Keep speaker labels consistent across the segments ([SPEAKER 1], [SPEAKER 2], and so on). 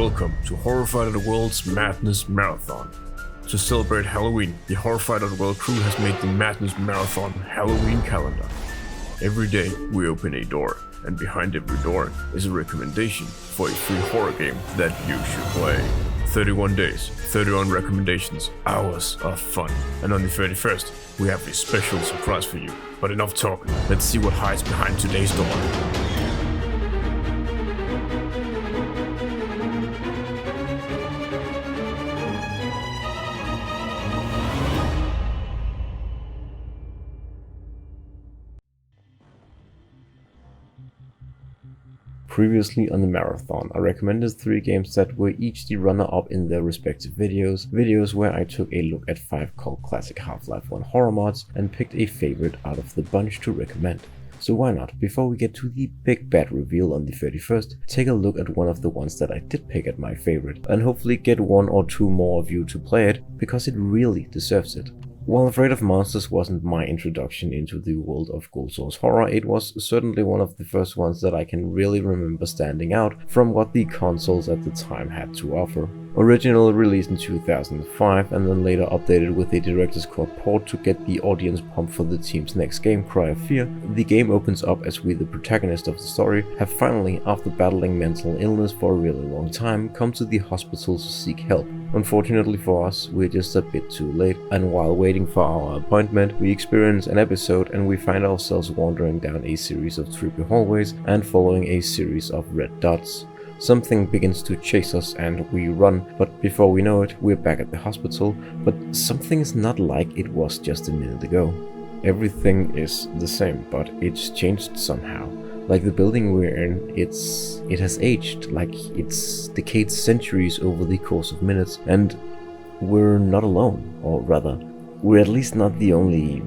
[SPEAKER 1] Welcome to Horrify.world's Madness Marathon. To celebrate Halloween, the Horrify.world crew has made the Madness Marathon Halloween calendar. Every day we open a door, and behind every door is a recommendation for a free horror game that you should play. 31 days, 31 recommendations, hours of fun. And on the 31st, we have a special surprise for you. But enough talk, let's see what hides behind today's door. Previously on the marathon, I recommended 3 games that were each the runner-up in their respective videos where I took a look at 5 cult classic Half-Life 1 horror mods and picked a favorite out of the bunch to recommend. So why not, before we get to the big bad reveal on the 31st, take a look at one of the ones that I did pick at my favorite, and hopefully get 1 or 2 more of you to play it, because it really deserves it. While Afraid of Monsters wasn't my introduction into the world of Gold Source horror, it was certainly one of the first ones that I can really remember standing out from what the consoles at the time had to offer. Originally released in 2005 and then later updated with a Director's Cut port to get the audience pumped for the team's next game, Cry of Fear, the game opens up as we, the protagonist of the story, have finally, after battling mental illness for a really long time, come to the hospital to seek help. Unfortunately for us, we're just a bit too late, and while waiting for our appointment, we experience an episode and we find ourselves wandering down a series of creepy hallways and following a series of red dots. Something begins to chase us and we run, but before we know it, we're back at the hospital, but something is not like it was just a minute ago. Everything is the same, but it's changed somehow. Like the building we're in, it has aged, like it's decayed centuries over the course of minutes, and we're not alone, or rather, we're at least not the only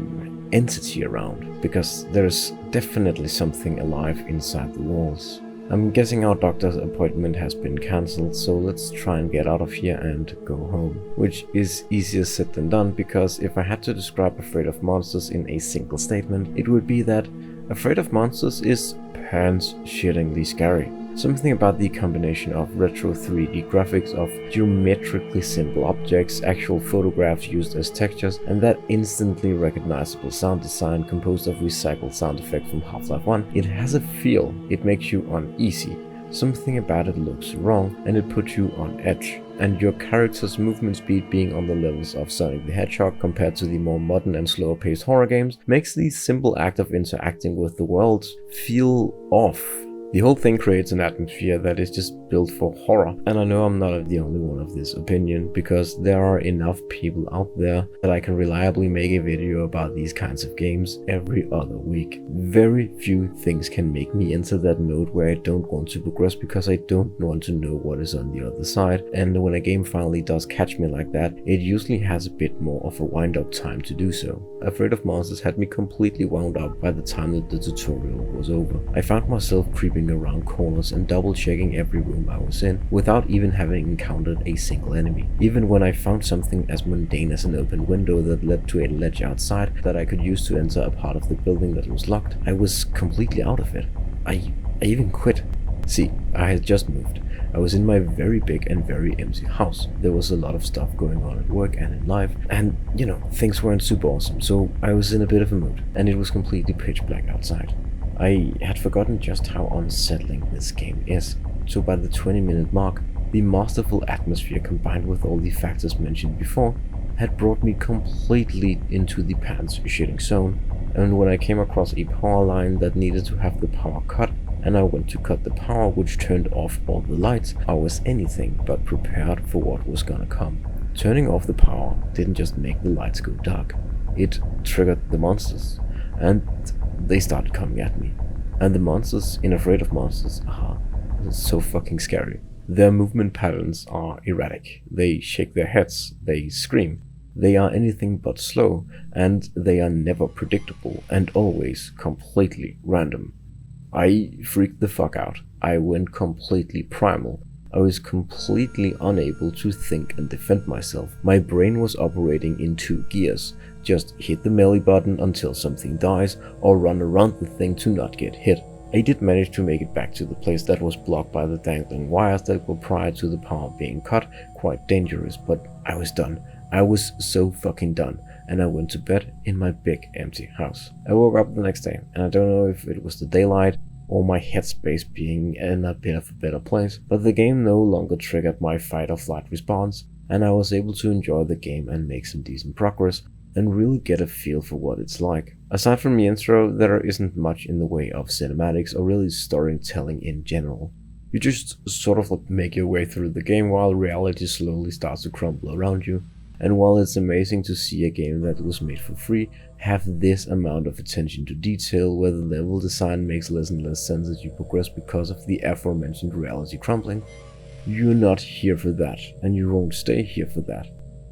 [SPEAKER 1] entity around, because there's definitely something alive inside the walls. I'm guessing our doctor's appointment has been cancelled, so let's try and get out of here and go home. Which is easier said than done, because if I had to describe Afraid of Monsters in a single statement, it would be that Afraid of Monsters is pants-shittingly scary. Something about the combination of retro 3D graphics of geometrically simple objects, actual photographs used as textures, and that instantly recognizable sound design composed of recycled sound effects from Half-Life 1. It has a feel, it makes you uneasy. Something about it looks wrong, and it puts you on edge. And your character's movement speed being on the levels of Sonic the Hedgehog compared to the more modern and slower paced horror games makes the simple act of interacting with the world feel off. The whole thing creates an atmosphere that is just built for horror, and I know I'm not the only one of this opinion, because there are enough people out there that I can reliably make a video about these kinds of games every other week. Very few things can make me enter that mode where I don't want to progress because I don't want to know what is on the other side, and when a game finally does catch me like that, it usually has a bit more of a wind-up time to do so. Afraid of Monsters had me completely wound up by the time that the tutorial was over. I found myself creeping around corners and double checking every room I was in without even having encountered a single enemy. Even when I found something as mundane as an open window that led to a ledge outside that I could use to enter a part of the building that was locked, I was completely out of it. I even quit. See, I had just moved. I was in my very big and very empty house. There was a lot of stuff going on at work and in life, and things weren't super awesome, so I was in a bit of a mood, and it was completely pitch black outside. I had forgotten just how unsettling this game is, so by the 20-minute mark, the masterful atmosphere combined with all the factors mentioned before had brought me completely into the pants-shitting zone, and when I came across a power line that needed to have the power cut, and I went to cut the power which turned off all the lights, I was anything but prepared for what was gonna come. Turning off the power didn't just make the lights go dark, it triggered the monsters, and they started coming at me. And the monsters in Afraid of Monsters are so fucking scary. Their movement patterns are erratic, they shake their heads, they scream. They are anything but slow, and they are never predictable and always completely random. I freaked the fuck out. I went completely primal. I was completely unable to think and defend myself. My brain was operating in 2 gears. Just hit the melee button until something dies, or run around the thing to not get hit. I did manage to make it back to the place that was blocked by the dangling wires that were prior to the power being cut, quite dangerous, but I was done. I was so fucking done, and I went to bed in my big empty house. I woke up the next day, and I don't know if it was the daylight or my headspace being in a bit of a better place, but the game no longer triggered my fight or flight response, and I was able to enjoy the game and make some decent progress, and really get a feel for what it's like. Aside from the intro, there isn't much in the way of cinematics or really storytelling in general. You just sort of like make your way through the game while reality slowly starts to crumble around you. And while it's amazing to see a game that was made for free have this amount of attention to detail, where the level design makes less and less sense as you progress because of the aforementioned reality crumbling, you're not here for that, and you won't stay here for that.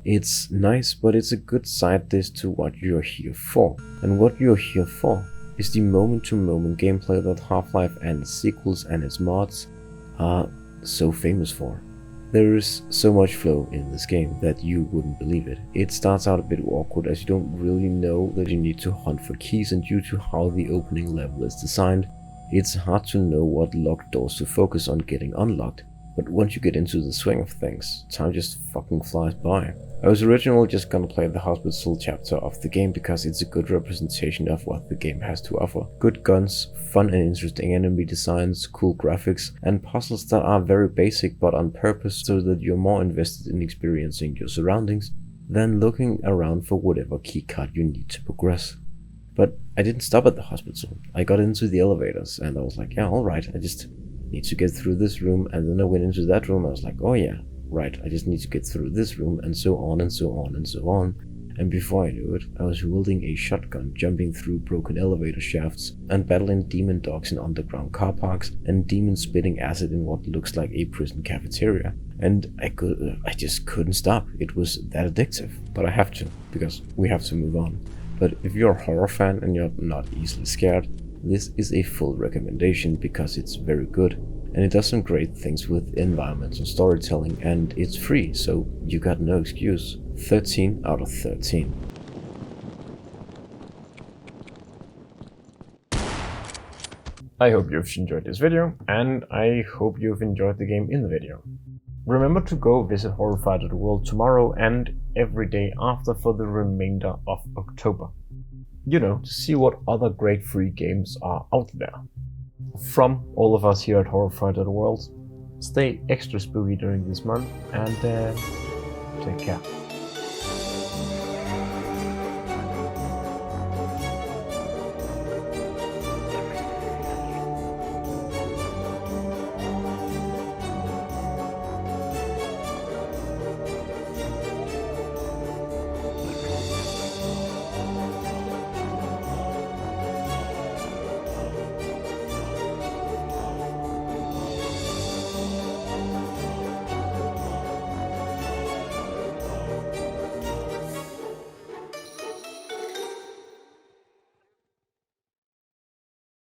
[SPEAKER 1] It's nice, but it's a good side dish to what you're here for. And what you're here for is the moment-to-moment gameplay that Half-Life and its sequels and its mods are so famous for. There is so much flow in this game that you wouldn't believe it. It starts out a bit awkward as you don't really know that you need to hunt for keys, and due to how the opening level is designed, it's hard to know what locked doors to focus on getting unlocked. But once you get into the swing of things, time just fucking flies by. I was originally just gonna play the hospital chapter of the game because it's a good representation of what the game has to offer. Good guns, fun and interesting enemy designs, cool graphics, and puzzles that are very basic but on purpose so that you're more invested in experiencing your surroundings than looking around for whatever keycard you need to progress. But I didn't stop at the hospital. I got into the elevators and I was like, yeah, alright, I just need to get through this room, and then I went into that room. I was like, oh yeah, right, I just need to get through this room, and so on and so on and so on. And before I knew it, I was wielding a shotgun, jumping through broken elevator shafts, and battling demon dogs in underground car parks, and demons spitting acid in what looks like a prison cafeteria. And I just couldn't stop. It was that addictive. But I have to, because we have to move on. But if you're a horror fan and you're not easily scared, this is a full recommendation because it's very good, and it does some great things with environmental storytelling, and it's free, so you got no excuse. 13 out of 13. I hope you've enjoyed this video, and I hope you've enjoyed the game in the video. Remember to go visit Horrify.world tomorrow and every day after for the remainder of October. You know, to see what other great free games are out there. From all of us here at Horrify.world, stay extra spooky during this month, and take care.